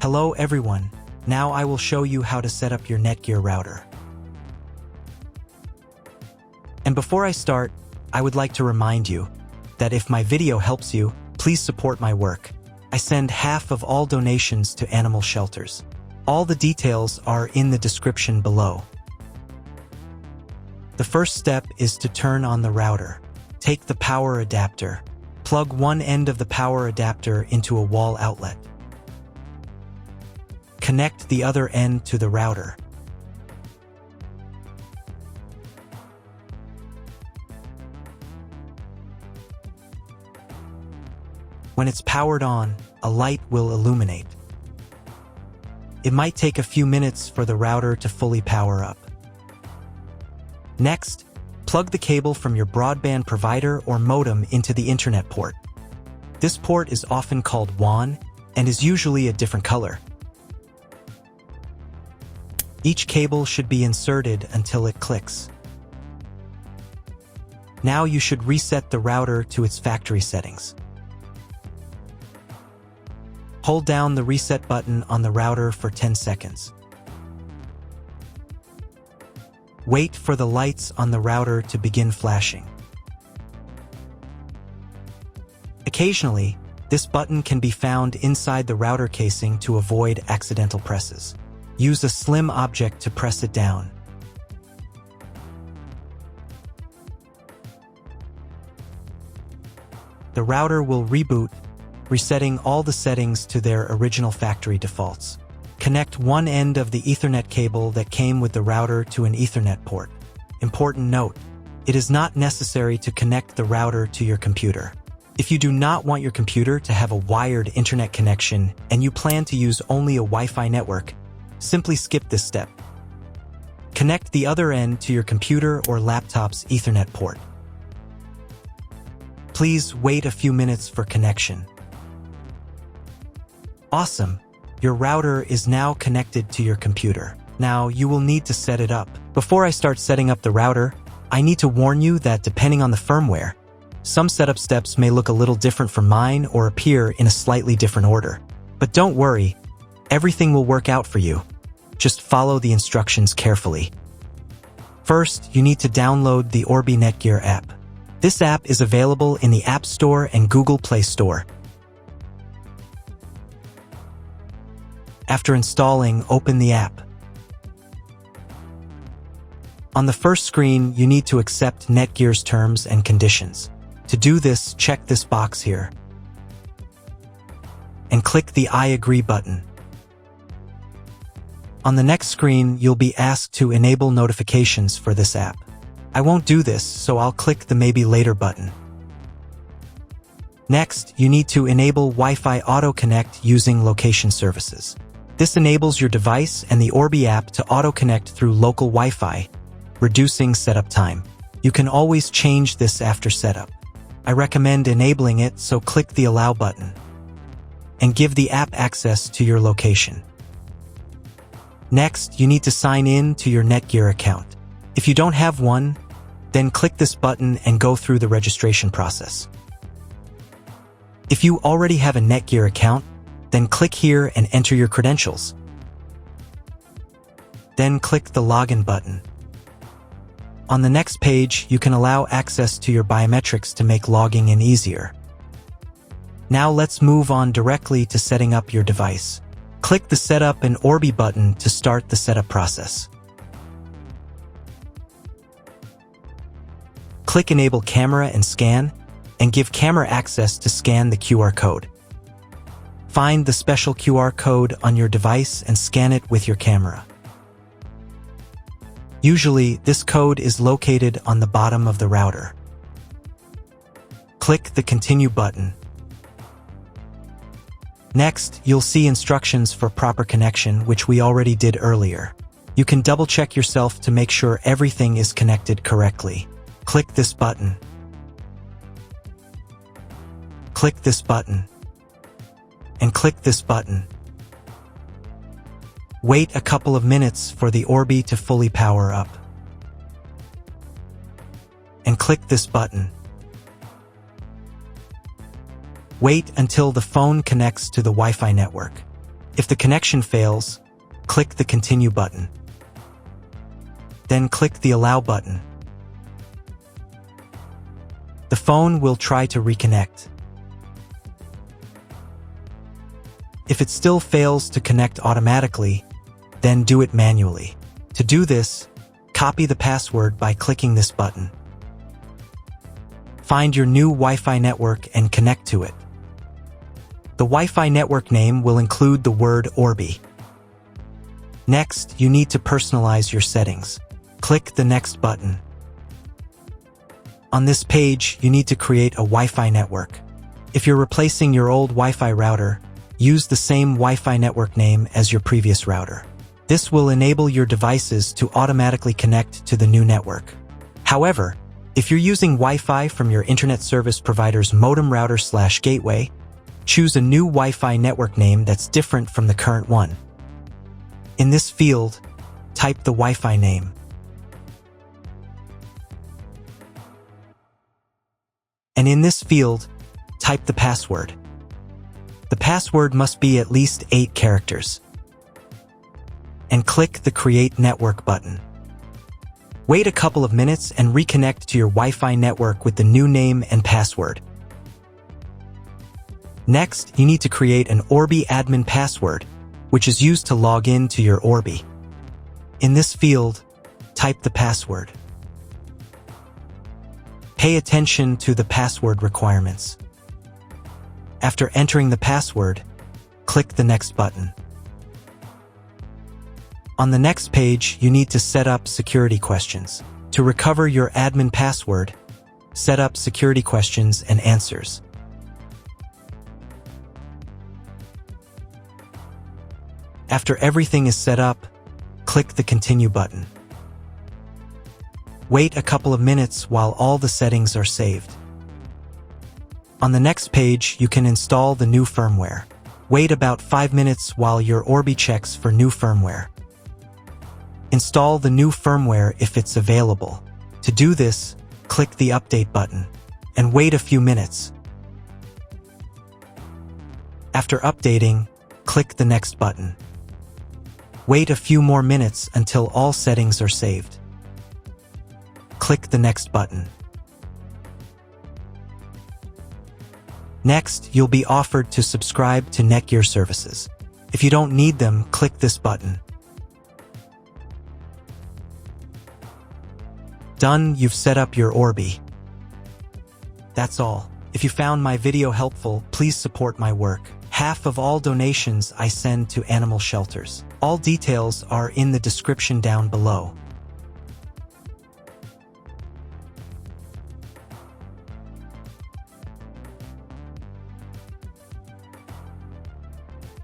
Hello everyone, now I will show you how to set up your NETGEAR router. And before I start, I would like to remind you that if my video helps you, please support my work. I send half of all donations to animal shelters. All the details are in the description below. The first step is to turn on the router. Take the power adapter. Plug one end of the power adapter into a wall outlet. Connect the other end to the router. When it's powered on, a light will illuminate. It might take a few minutes for the router to fully power up. Next, plug the cable from your broadband provider or modem into the Internet port. This port is often called WAN and is usually a different color. Each cable should be inserted until it clicks. Now you should reset the router to its factory settings. Hold down the reset button on the router for 10 seconds. Wait for the lights on the router to begin flashing. Occasionally, this button can be found inside the router casing to avoid accidental presses. Use a slim object to press it down. The router will reboot, resetting all the settings to their original factory defaults. Connect one end of the Ethernet cable that came with the router to an Ethernet port. Important note, it is not necessary to connect the router to your computer. If you do not want your computer to have a wired internet connection and you plan to use only a Wi-Fi network, simply skip this step. Connect the other end to your computer or laptop's Ethernet port. Please wait a few minutes for connection. Awesome! Your router is now connected to your computer. Now you will need to set it up. Before I start setting up the router, I need to warn you that depending on the firmware, some setup steps may look a little different from mine or appear in a slightly different order. But don't worry, everything will work out for you. Just follow the instructions carefully. First, you need to download the Orbi NETGEAR app. This app is available in the App Store and Google Play Store. After installing, open the app. On the first screen, you need to accept NETGEAR's terms and conditions. To do this, check this box here and click the I agree button. On the next screen, you'll be asked to enable notifications for this app. I won't do this, so I'll click the Maybe Later button. Next, you need to enable Wi-Fi Auto Connect using location services. This enables your device and the Orbi app to auto-connect through local Wi-Fi, reducing setup time. You can always change this after setup. I recommend enabling it, so click the Allow button and give the app access to your location. Next, you need to sign in to your NETGEAR account. If you don't have one, then click this button and go through the registration process. If you already have a NETGEAR account, then click here and enter your credentials. Then click the Login button. On the next page, you can allow access to your biometrics to make logging in easier. Now let's move on directly to setting up your device. Click the Setup and Orbi button to start the setup process. Click Enable Camera and Scan, and give camera access to scan the QR code. Find the special QR code on your device and scan it with your camera. Usually, this code is located on the bottom of the router. Click the Continue button. Next, you'll see instructions for proper connection, which we already did earlier. You can double-check yourself to make sure everything is connected correctly. Click this button. Click this button. And click this button. Wait a couple of minutes for the Orbi to fully power up. And click this button. Wait until the phone connects to the Wi-Fi network. If the connection fails, click the Continue button. Then click the Allow button. The phone will try to reconnect. If it still fails to connect automatically, then do it manually. To do this, copy the password by clicking this button. Find your new Wi-Fi network and connect to it. The Wi-Fi network name will include the word Orbi. Next, you need to personalize your settings. Click the Next button. On this page, you need to create a Wi-Fi network. If you're replacing your old Wi-Fi router, use the same Wi-Fi network name as your previous router. This will enable your devices to automatically connect to the new network. However, if you're using Wi-Fi from your internet service provider's modem router/gateway, choose a new Wi-Fi network name that's different from the current one. In this field, type the Wi-Fi name. And in this field, type the password. The password must be at least 8 characters. And click the Create Network button. Wait a couple of minutes and reconnect to your Wi-Fi network with the new name and password. Next, you need to create an Orbi admin password, which is used to log in to your Orbi. In this field, type the password. Pay attention to the password requirements. After entering the password, click the Next button. On the next page, you need to set up security questions. To recover your admin password, set up security questions and answers. After everything is set up, click the Continue button. Wait a couple of minutes while all the settings are saved. On the next page, you can install the new firmware. Wait about 5 minutes while your Orbi checks for new firmware. Install the new firmware if it's available. To do this, click the Update button and wait a few minutes. After updating, click the Next button. Wait a few more minutes until all settings are saved. Click the Next button. Next, you'll be offered to subscribe to NETGEAR services. If you don't need them, click this button. Done, you've set up your Orbi. That's all. If you found my video helpful, please support my work. Half of all donations I send to animal shelters. All details are in the description down below.